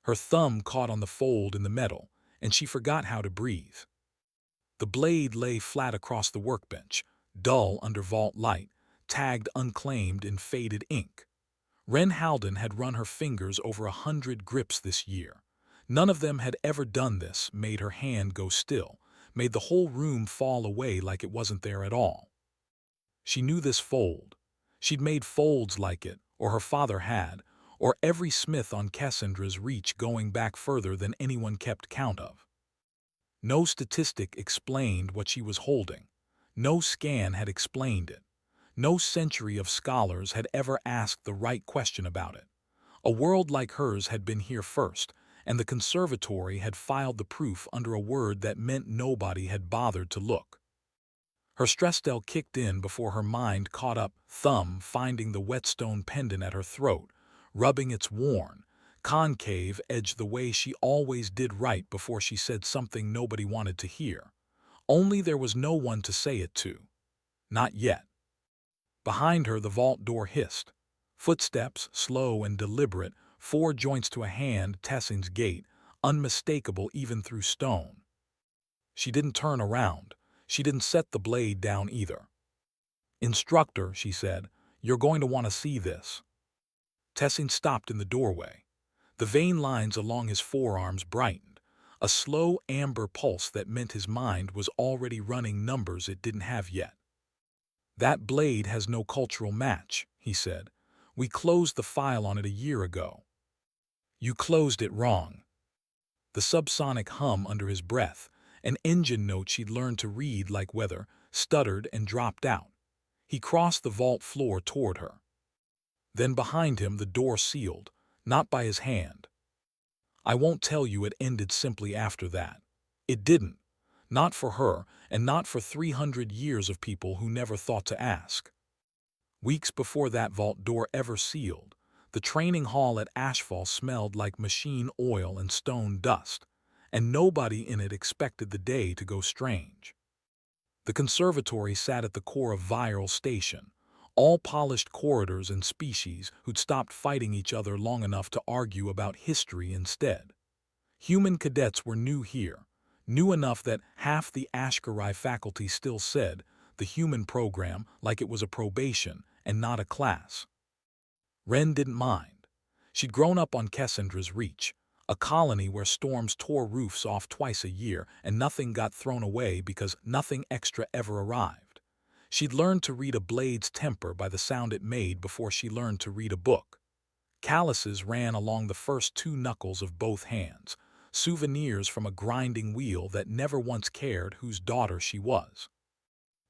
Her thumb caught on the fold in the metal, and she forgot how to breathe. The blade lay flat across the workbench, dull under vault light, tagged unclaimed in faded ink. Wren Halden had run her fingers over 100 grips this year. None of them had ever done this, made her hand go still, made the whole room fall away like it wasn't there at all. She knew this fold. She'd made folds like it, or her father had, or every smith on Cassandra's reach going back further than anyone kept count of. No statistic explained what she was holding. No scan had explained it. No century of scholars had ever asked the right question about it. A world like hers had been here first, and the conservatory had filed the proof under a word that meant nobody had bothered to look. Her stress-del kicked in before her mind caught up, thumb finding the whetstone pendant at her throat, rubbing its worn, concave edge the way she always did right before she said something nobody wanted to hear. Only there was no one to say it to. Not yet. Behind her the vault door hissed. Footsteps, slow and deliberate, 4 joints to a hand, Tessing's gait, unmistakable even through stone. She didn't turn around. She didn't set the blade down either. "Instructor," she said, "you're going to want to see this." Tessing stopped in the doorway. The vein lines along his forearms brightened, a slow amber pulse that meant his mind was already running numbers it didn't have yet. "That blade has no cultural match," he said. "We closed the file on it a year ago." "You closed it wrong." The subsonic hum under his breath, an engine note she'd learned to read like weather, stuttered and dropped out. He crossed the vault floor toward her. Then behind him the door sealed, not by his hand. "I won't tell you it ended simply after that. It didn't. Not for her, and not for 300 years of people who never thought to ask. Weeks before that vault door ever sealed, the training hall at Ashfall smelled like machine oil and stone dust, and nobody in it expected the day to go strange. The conservatory sat at the core of Viral Station, all polished corridors and species who'd stopped fighting each other long enough to argue about history instead. Human cadets were new here, new enough that half the Ashkarai faculty still said the human program like it was a probation and not a class. Wren didn't mind. She'd grown up on Cassandra's Reach, a colony where storms tore roofs off twice a year and nothing got thrown away because nothing extra ever arrived. She'd learned to read a blade's temper by the sound it made before she learned to read a book. Calluses ran along the first 2 knuckles of both hands, souvenirs from a grinding wheel that never once cared whose daughter she was.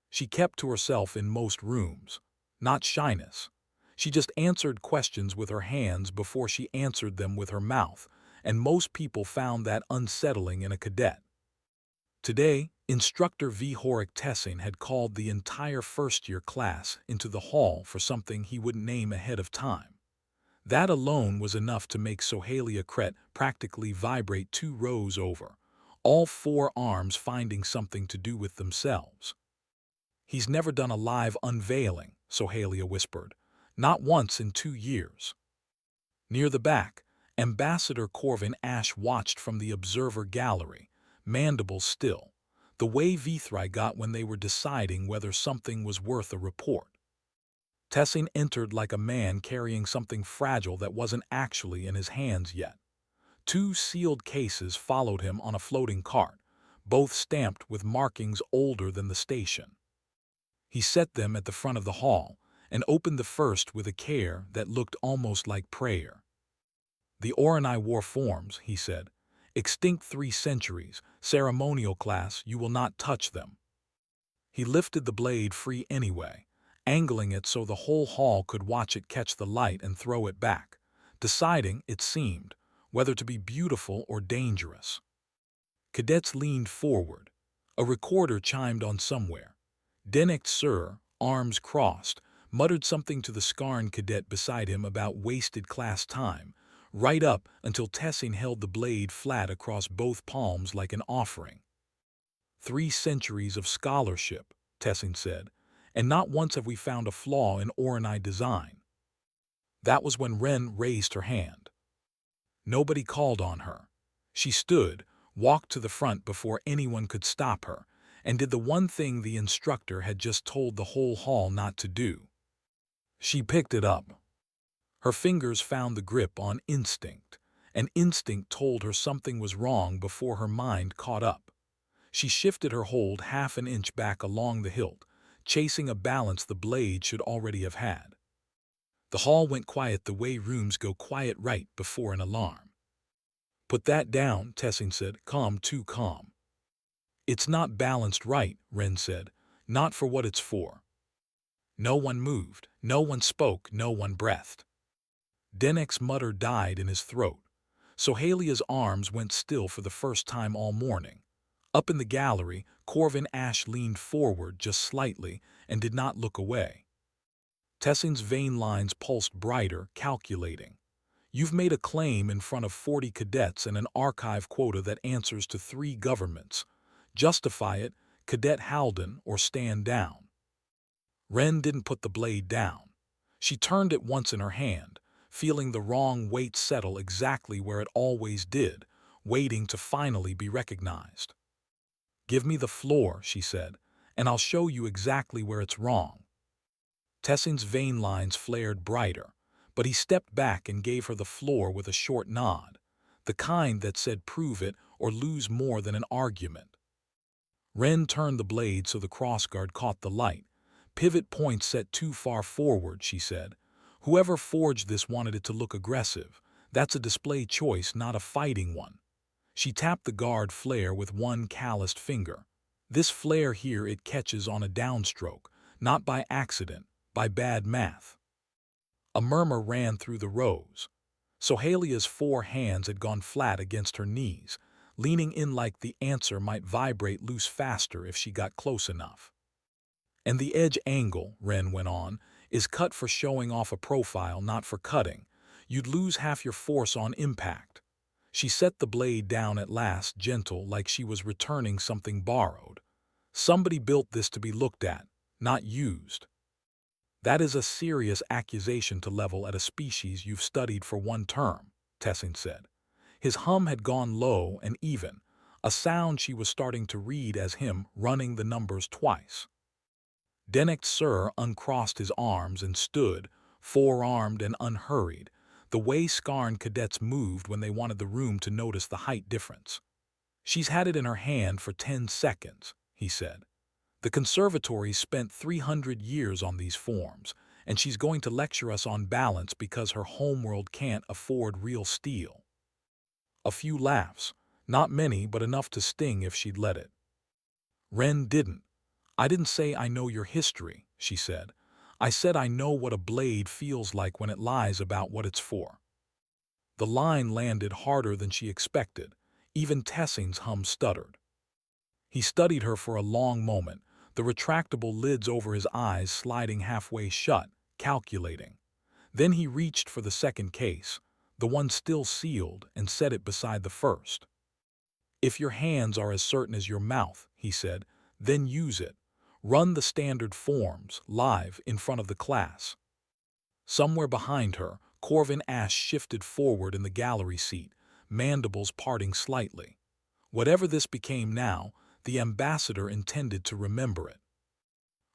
She kept to herself in most rooms. Not shyness. She just answered questions with her hands before she answered them with her mouth, and most people found that unsettling in a cadet. Today, Instructor V. Horik Tessing had called the entire first-year class into the hall for something he wouldn't name ahead of time. That alone was enough to make Sohalia Kret practically vibrate 2 rows over, all 4 arms finding something to do with themselves. "He's never done a live unveiling," Sohalia whispered. "Not once in 2 years." Near the back, Ambassador Corvin Ash watched from the observer gallery, mandibles still, the way Vithrai got when they were deciding whether something was worth a report. Tessing entered like a man carrying something fragile that wasn't actually in his hands yet. 2 sealed cases followed him on a floating cart, both stamped with markings older than the station. He set them at the front of the hall and opened the first with a care that looked almost like prayer. "The Oronai War forms," he said. "Extinct 3 centuries, ceremonial class, you will not touch them." He lifted the blade free anyway, angling it so the whole hall could watch it catch the light and throw it back, deciding, it seemed, whether to be beautiful or dangerous. Cadets leaned forward. A recorder chimed on somewhere. Denekt Sir, arms crossed, muttered something to the Skarn cadet beside him about wasted class time, right up until Tessing held the blade flat across both palms like an offering. 3 centuries of scholarship, Tessing said, and not once have we found a flaw in Oronai design. That was when Wren raised her hand. Nobody called on her. She stood, walked to the front before anyone could stop her, and did the one thing the instructor had just told the whole hall not to do. She picked it up. Her fingers found the grip on instinct, and instinct told her something was wrong before her mind caught up. She shifted her hold half an inch back along the hilt, chasing a balance the blade should already have had. The hall went quiet the way rooms go quiet right before an alarm. "Put that down," Tessin said, calm, too calm. "It's not balanced right," Ren said, "not for what it's for." No one moved, no one spoke, no one breathed. Denek's mutter died in his throat. Sohalia's arms went still for the first time all morning. Up in the gallery, Corvin Ash leaned forward just slightly and did not look away. Tessin's vein lines pulsed brighter, calculating. "You've made a claim in front of 40 cadets and an archive quota that answers to 3 governments. Justify it, Cadet Halden, or stand down." Ren didn't put the blade down. She turned it once in her hand, feeling the wrong weight settle exactly where it always did, waiting to finally be recognized. "Give me the floor," she said, "and I'll show you exactly where it's wrong." Tessin's vein lines flared brighter, but he stepped back and gave her the floor with a short nod, the kind that said prove it or lose more than an argument. Ren turned the blade so the crossguard caught the light. "Pivot point set too far forward," she said. "Whoever forged this wanted it to look aggressive. That's a display choice, not a fighting one." She tapped the guard flare with one calloused finger. "This flare here it catches on a downstroke, not by accident, by bad math." A murmur ran through the rows. Sohalia's 4 hands had gone flat against her knees, leaning in like the answer might vibrate loose faster if she got close enough. "And the edge angle," Ren went on, "is cut for showing off a profile, not for cutting. You'd lose half your force on impact." She set the blade down at last, gentle, like she was returning something borrowed. "Somebody built this to be looked at, not used." "That is a serious accusation to level at a species you've studied for 1 term, Tessin said. His hum had gone low and even, a sound she was starting to read as him running the numbers twice. Denek Sir uncrossed his arms and stood, four-armed and unhurried, the way Skarn cadets moved when they wanted the room to notice the height difference. "She's had it in her hand for 10 seconds, he said. "The conservatory spent 300 years on these forms, and she's going to lecture us on balance because her homeworld can't afford real steel." A few laughs, not many but enough to sting if she'd let it. Ren didn't. "I didn't say I know your history," she said. "I said I know what a blade feels like when it lies about what it's for." The line landed harder than she expected. Even Tessin's hum stuttered. He studied her for a long moment, the retractable lids over his eyes sliding halfway shut, calculating. Then he reached for the second case, the one still sealed, and set it beside the first. "If your hands are as certain as your mouth," he said, "then use it. Run the standard forms, live, in front of the class." Somewhere behind her, Corvin Ash shifted forward in the gallery seat, mandibles parting slightly. Whatever this became now, the ambassador intended to remember it.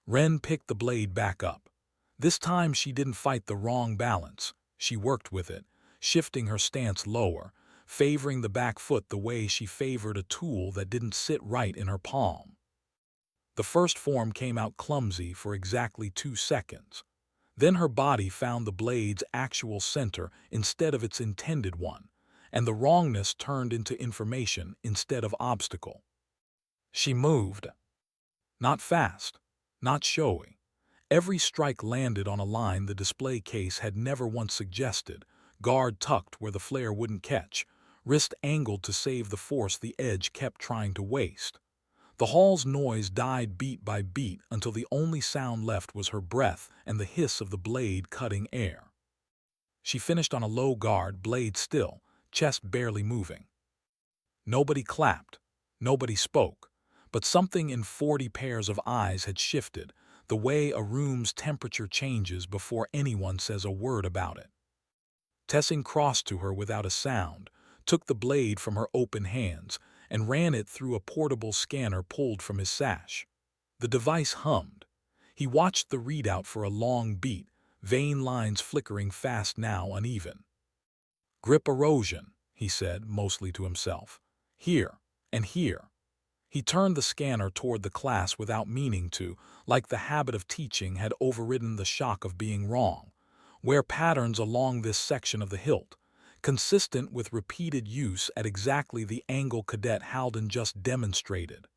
Ren picked the blade back up. This time she didn't fight the wrong balance. She worked with it, shifting her stance lower, favoring the back foot the way she favored a tool that didn't sit right in her palm. The first form came out clumsy for exactly 2 seconds. Then her body found the blade's actual center instead of its intended one, and the wrongness turned into information instead of obstacle. She moved. Not fast, not showy. Every strike landed on a line the display case had never once suggested, guard tucked where the flare wouldn't catch, wrist angled to save the force the edge kept trying to waste. The hall's noise died beat by beat until the only sound left was her breath and the hiss of the blade cutting air. She finished on a low guard, blade still, chest barely moving. Nobody clapped, nobody spoke, but something in 40 pairs of eyes had shifted, the way a room's temperature changes before anyone says a word about it. Tessin crossed to her without a sound, took the blade from her open hands, and ran it through a portable scanner pulled from his sash. The device hummed. He watched the readout for a long beat, vein lines flickering fast now uneven. "Grip erosion," he said, mostly to himself. "Here, and here." He turned the scanner toward the class without meaning to, like the habit of teaching had overridden the shock of being wrong. Wear patterns along this section of the hilt, consistent with repeated use at exactly the angle Cadet Halden just demonstrated.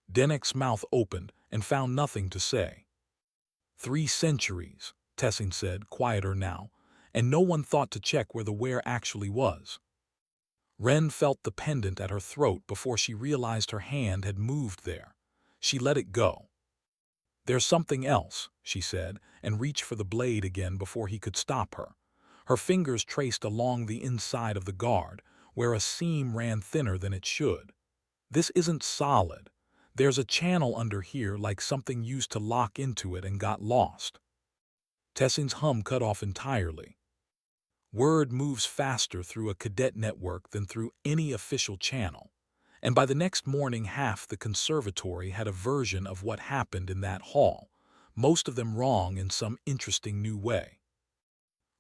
Dennick's mouth opened and found nothing to say. 3 centuries, Tessin said, quieter now, and no one thought to check where the wear actually was. Wren felt the pendant at her throat before she realized her hand had moved there. She let it go. "There's something else," she said, and reached for the blade again before he could stop her. Her fingers traced along the inside of the guard, where a seam ran thinner than it should. "This isn't solid. There's a channel under here like something used to lock into it and got lost." Tessin's hum cut off entirely. Word moves faster through a cadet network than through any official channel, and by the next morning half the conservatory had a version of what happened in that hall, most of them wrong in some interesting new way.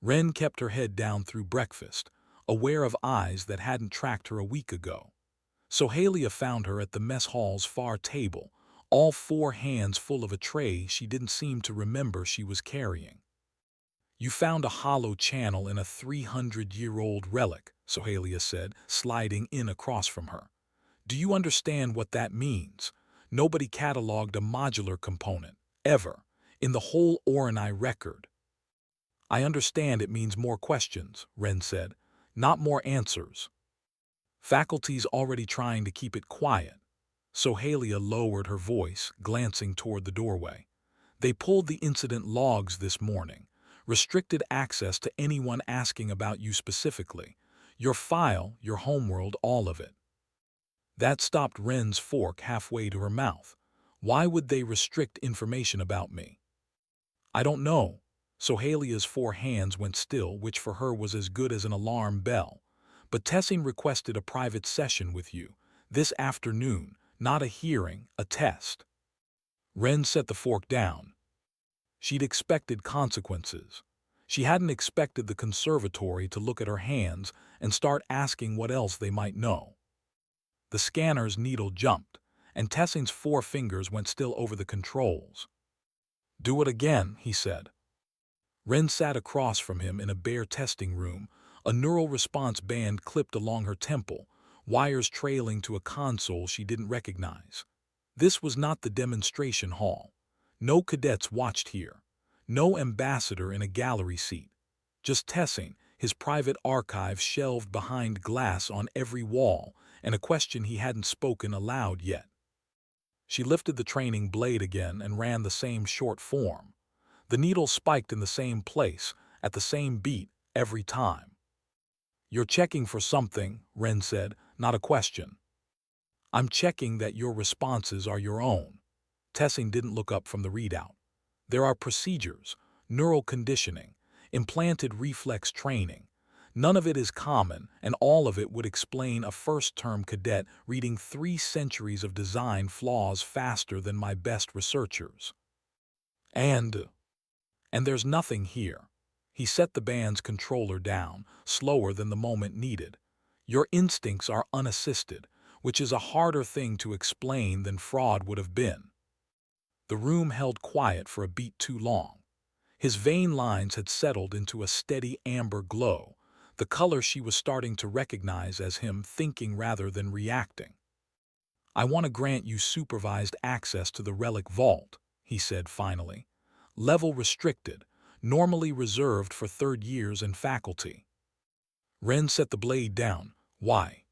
Wren kept her head down through breakfast, aware of eyes that hadn't tracked her a week ago. Sohalia found her at the mess hall's far table, all 4 hands full of a tray she didn't seem to remember she was carrying. "You found a hollow channel in a 300-year-old relic," Sohalia said, sliding in across from her. "Do you understand what that means? Nobody cataloged a modular component, ever, in the whole Orani record." "I understand it means more questions," Wren said, "not more answers." "Faculty's already trying to keep it quiet." Sohalia lowered her voice, glancing toward the doorway. "They pulled the incident logs this morning. Restricted access to anyone asking about you specifically. Your file, your homeworld, all of it." That stopped Wren's fork halfway to her mouth. "Why would they restrict information about me?" "I don't know." Sohalia's 4 hands went still, which for her was as good as an alarm bell. "But Tessin requested a private session with you. This afternoon. Not a hearing, a test." Wren set the fork down. She'd expected consequences. She hadn't expected the conservatory to look at her hands and start asking what else they might know. The scanner's needle jumped, and Tessin's 4 fingers went still over the controls. "Do it again," he said. Wren sat across from him in a bare testing room, a neural response band clipped along her temple, wires trailing to a console she didn't recognize. This was not the demonstration hall. No cadets watched here. No ambassador in a gallery seat. Just Tessin, his private archive shelved behind glass on every wall, and a question he hadn't spoken aloud yet. She lifted the training blade again and ran the same short form. The needle spiked in the same place, at the same beat, every time. "You're checking for something," Wren said, "not a question." "I'm checking that your responses are your own." Tessin didn't look up from the readout. "There are procedures, neural conditioning, implanted reflex training. None of it is common, and all of it would explain a first-term cadet reading 3 centuries of design flaws faster than my best researchers. And there's nothing here." He set the band's controller down, slower than the moment needed. "Your instincts are unassisted, which is a harder thing to explain than fraud would have been." The room held quiet for a beat too long. His vein lines had settled into a steady amber glow, the color she was starting to recognize as him thinking rather than reacting. "I want to grant you supervised access to the relic vault," he said finally. "Level restricted, normally reserved for 3rd years and faculty." Wren set the blade down. "Why?"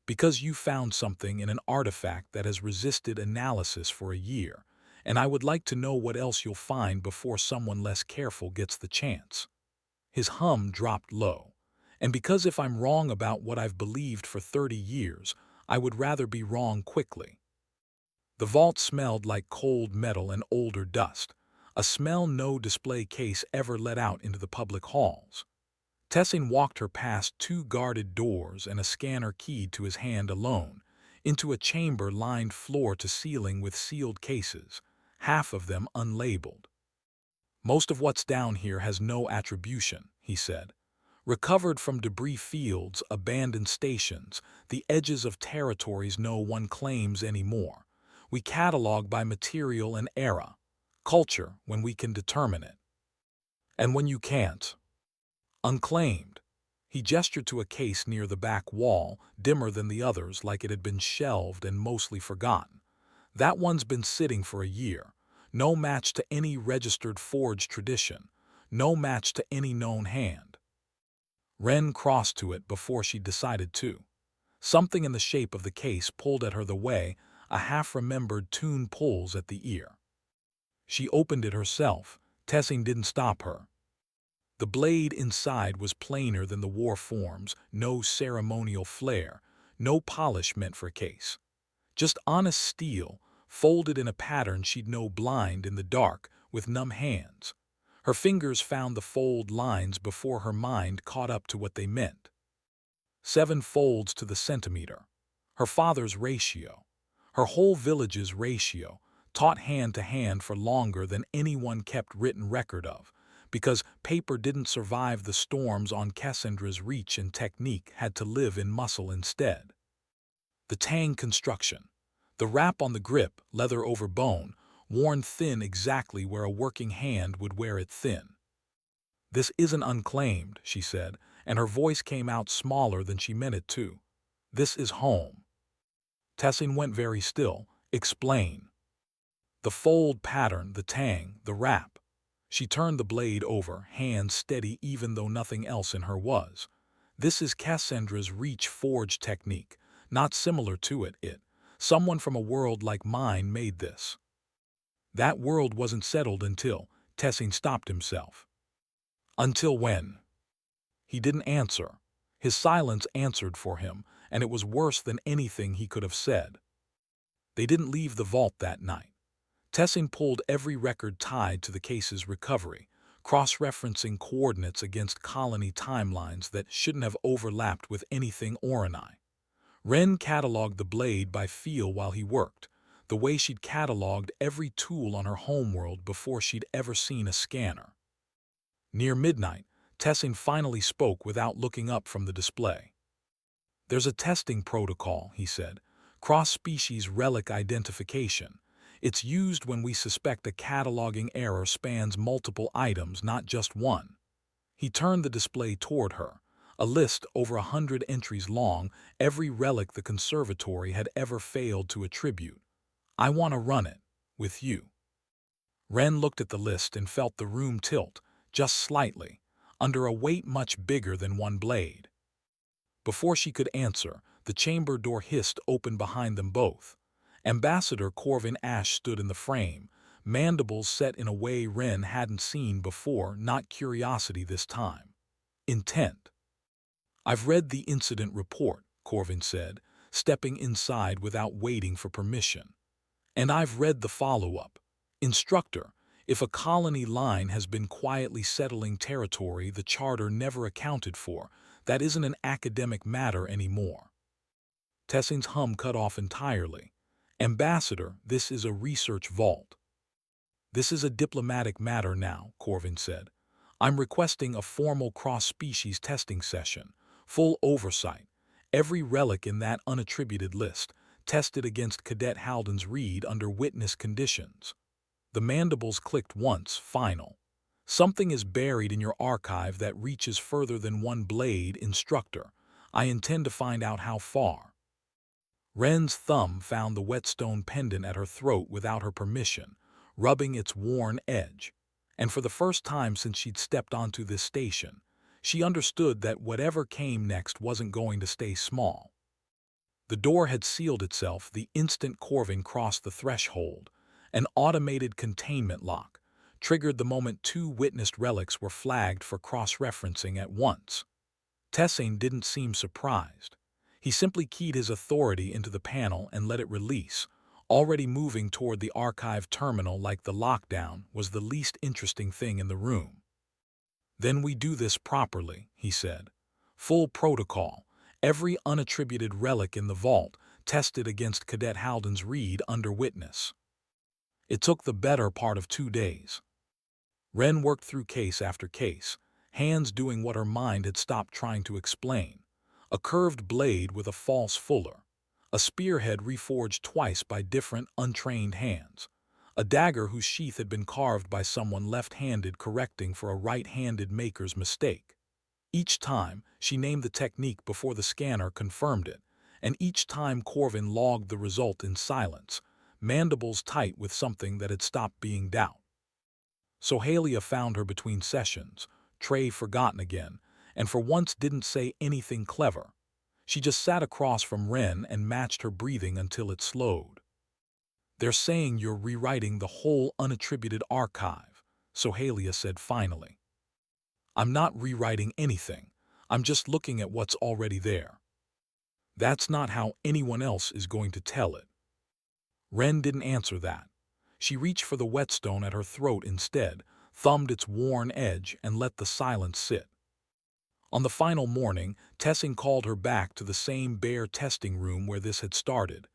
"Because you found something in an artifact that has resisted analysis for a year, and I would like to know what else you'll find before someone less careful gets the chance." His hum dropped low. "And because if I'm wrong about what I've believed for 30 years, I would rather be wrong quickly." The vault smelled like cold metal and older dust, a smell no display case ever let out into the public halls. Tessin walked her past 2 guarded doors and a scanner keyed to his hand alone, into a chamber lined floor to ceiling with sealed cases, half of them unlabeled. "Most of what's down here has no attribution," he said. "Recovered from debris fields, abandoned stations, the edges of territories no one claims anymore. We catalog by material and era, culture when we can determine it. And when you can't, unclaimed." He gestured to a case near the back wall, dimmer than the others, like it had been shelved and mostly forgotten. "That one's been sitting for a year. No match to any registered forge tradition. No match to any known hand." Wren crossed to it before she decided to. Something in the shape of the case pulled at her the way a half-remembered tune pulls at the ear. She opened it herself. Tessin didn't stop her. The blade inside was plainer than the war forms, no ceremonial flair, no polish meant for case. Just honest steel, folded in a pattern she'd know blind in the dark, with numb hands. Her fingers found the fold lines before her mind caught up to what they meant. 7 folds to the centimeter. Her father's ratio. Her whole village's ratio, taught hand to hand for longer than anyone kept written record of, because paper didn't survive the storms on Cassandra's reach and technique had to live in muscle instead. The tang construction. The wrap on the grip, leather over bone, worn thin exactly where a working hand would wear it thin. "This isn't unclaimed," she said, and her voice came out smaller than she meant it to. "This is home." Tessin went very still. "Explain." "The fold pattern, the tang, the wrap." She turned the blade over, hands steady even though nothing else in her was. "This is Cassandra's reach forge technique, not similar to it. Someone from a world like mine made this." That world wasn't settled until Tessin stopped himself. "Until when?" He didn't answer. His silence answered for him, and it was worse than anything he could have said. They didn't leave the vault that night. Tessin pulled every record tied to the case's recovery, cross-referencing coordinates against colony timelines that shouldn't have overlapped with anything Orani. Wren cataloged the blade by feel while he worked, the way she'd cataloged every tool on her homeworld before she'd ever seen a scanner. Near midnight, Tessin finally spoke without looking up from the display. "There's a testing protocol," he said. "Cross-species relic identification. It's used when we suspect a cataloging error spans multiple items, not just one." He turned the display toward her. A list over 100 entries long, every relic the conservatory had ever failed to attribute. "I want to run it. With you." Wren looked at the list and felt the room tilt, just slightly, under a weight much bigger than one blade. Before she could answer, the chamber door hissed open behind them both. Ambassador Corvin Ash stood in the frame, mandibles set in a way Wren hadn't seen before, not curiosity this time. Intent. "I've read the incident report," Corvin said, stepping inside without waiting for permission. "And I've read the follow-up. Instructor, if a colony line has been quietly settling territory the charter never accounted for, that isn't an academic matter anymore." Tessin's hum cut off entirely. "Ambassador, this is a research vault." "This is a diplomatic matter now," Corvin said. "I'm requesting a formal cross-species testing session, full oversight. Every relic in that unattributed list, tested against Cadet Halden's read under witness conditions." The mandibles clicked once, final. "Something is buried in your archive that reaches further than one blade, Instructor. I intend to find out how far." Wren's thumb found the whetstone pendant at her throat without her permission, rubbing its worn edge. And for the first time since she'd stepped onto this station, she understood that whatever came next wasn't going to stay small. The door had sealed itself the instant Corvin crossed the threshold. An automated containment lock, triggered the moment 2 witnessed relics were flagged for cross-referencing at once. Tessin didn't seem surprised. He simply keyed his authority into the panel and let it release, already moving toward the archive terminal like the lockdown was the least interesting thing in the room. Then we do this properly, he said. Full protocol. Every unattributed relic in the vault tested against Cadet Halden's read under witness. It took the better part of 2 days. Wren worked through case after case, hands doing what her mind had stopped trying to explain. A curved blade with a false fuller. A spearhead reforged twice by different, untrained hands. A dagger whose sheath had been carved by someone left-handed correcting for a right-handed maker's mistake. Each time, she named the technique before the scanner confirmed it, and each time Corvin logged the result in silence, mandibles tight with something that had stopped being doubt. So Halia found her between sessions, tray forgotten again, and for once didn't say anything clever. She just sat across from Wren and matched her breathing until it slowed. They're saying you're rewriting the whole unattributed archive, Sohalia said finally. I'm not rewriting anything. I'm just looking at what's already there. That's not how anyone else is going to tell it. Wren didn't answer that. She reached for the whetstone at her throat instead, thumbed its worn edge, and let the silence sit. On the final morning, Tessing called her back to the same bare testing room where this had started.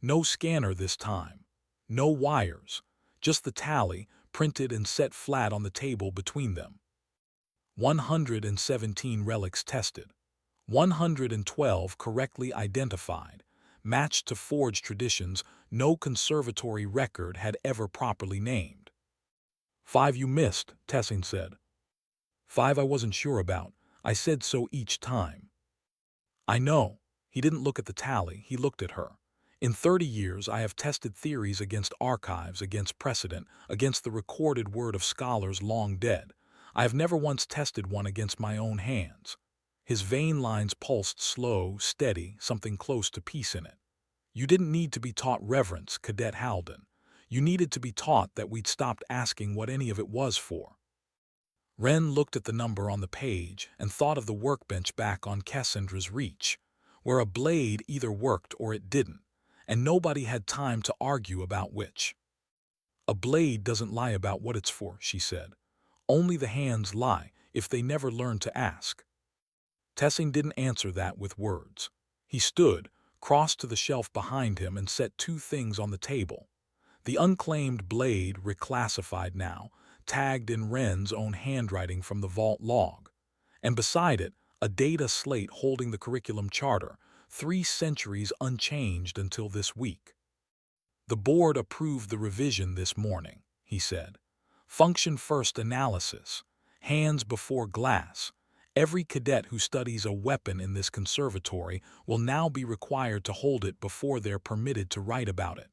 No scanner this time. No wires. Just the tally, printed and set flat on the table between them. 117 relics tested. 112 correctly identified, matched to forged traditions no conservatory record had ever properly named. 5 you missed, Tessing said. 5 I wasn't sure about. I said so each time. I know. He didn't look at the tally, he looked at her. In 30 years I have tested theories against archives, against precedent, against the recorded word of scholars long dead. I have never once tested one against my own hands. His vein lines pulsed slow, steady, something close to peace in it. You didn't need to be taught reverence, Cadet Halden. You needed to be taught that we'd stopped asking what any of it was for. Wren looked at the number on the page and thought of the workbench back on Cassandra's reach, where a blade either worked or it didn't, and nobody had time to argue about which. A blade doesn't lie about what it's for, she said. Only the hands lie if they never learn to ask. Tessing didn't answer that with words. He stood, crossed to the shelf behind him, and set 2 things on the table. The unclaimed blade, reclassified now, tagged in Wren's own handwriting from the vault log, and beside it, a data slate holding the curriculum charter, 3 centuries unchanged until this week. The board approved the revision this morning, he said. Function first analysis, hands before glass. Every cadet who studies a weapon in this conservatory will now be required to hold it before they're permitted to write about it.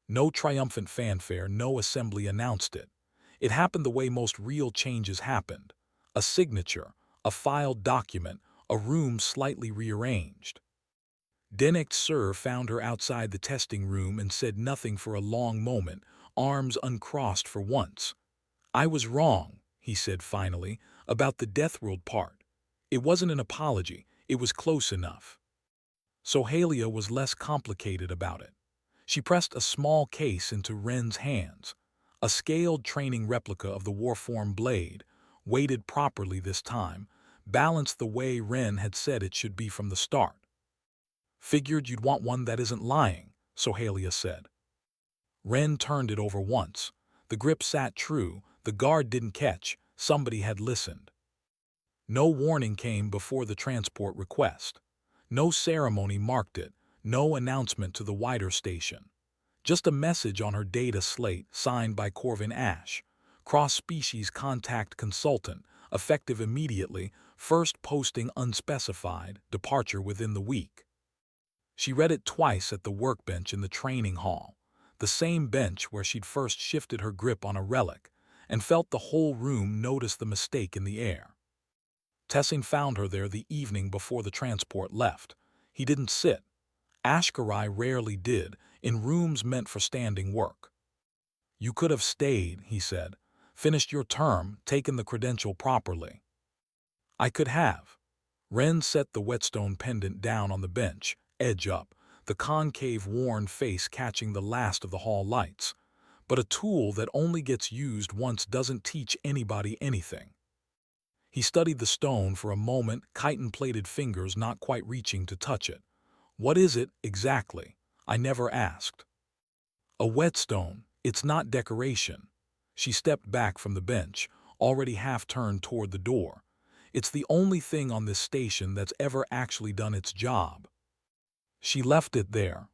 No triumphant fanfare, no assembly announced it. It happened the way most real changes happened. A signature, a filed document, a room slightly rearranged. Denict Sir found her outside the testing room and said nothing for a long moment, arms uncrossed for once. I was wrong, he said finally, about the Deathworld part. It wasn't an apology, it was close enough. Sohalia was less complicated about it. She pressed a small case into Wren's hands, a scaled training replica of the Warform blade, weighted properly this time, balanced the way Wren had said it should be from the start. Figured you'd want one that isn't lying, Sohalia said. Wren turned it over once. The grip sat true, the guard didn't catch, somebody had listened. No warning came before the transport request. No ceremony marked it, no announcement to the wider station. Just a message on her data slate signed by Corvin Ash, cross-species contact consultant, effective immediately, first posting unspecified, departure within the week. She read it twice at the workbench in the training hall, the same bench where she'd first shifted her grip on a relic, and felt the whole room notice the mistake in the air. Tessing found her there the evening before the transport left. He didn't sit. Ashkarai rarely did, in rooms meant for standing work. You could have stayed, he said, finished your term, taken the credential properly. I could have. Wren set the whetstone pendant down on the bench, edge up, the concave worn face catching the last of the hall lights. But a tool that only gets used once doesn't teach anybody anything. He studied the stone for a moment, chitin-plated fingers not quite reaching to touch it. What is it, exactly? I never asked. A whetstone. It's not decoration. She stepped back from the bench, already half-turned toward the door. It's the only thing on this station that's ever actually done its job. She left it there.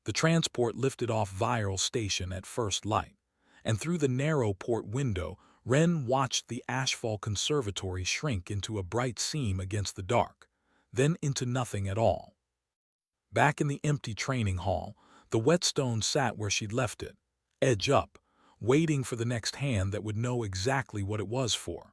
The transport lifted off Viral Station at first light, and through the narrow port window, Wren watched the Ashfall Conservatory shrink into a bright seam against the dark, then into nothing at all. Back in the empty training hall, the whetstone sat where she'd left it, edge up, waiting for the next hand that would know exactly what it was for.